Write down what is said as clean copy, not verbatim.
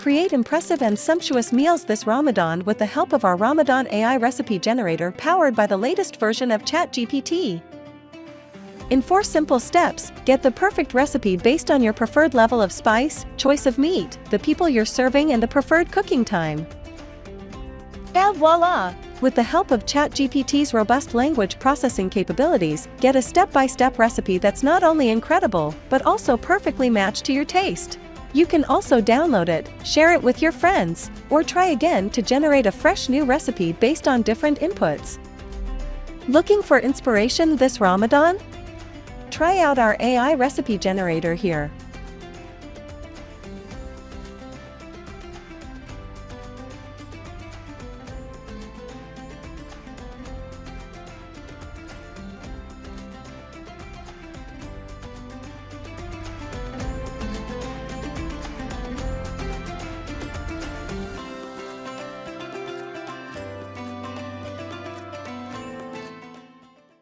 Create impressive and sumptuous meals this Ramadan with the help of our Ramadan AI recipe generator powered by the latest version of ChatGPT. In 4 simple steps, get the perfect recipe based on your preferred level of spice, choice of meat, the people you're serving and the preferred cooking time. Et voila! With the help of ChatGPT's robust language processing capabilities, get a step-by-step recipe that's not only incredible, but also perfectly matched to your taste. You can also download it, share it with your friends, or try again to generate a fresh new recipe based on different inputs. Looking for inspiration this Ramadan? Try out our AI recipe generator here.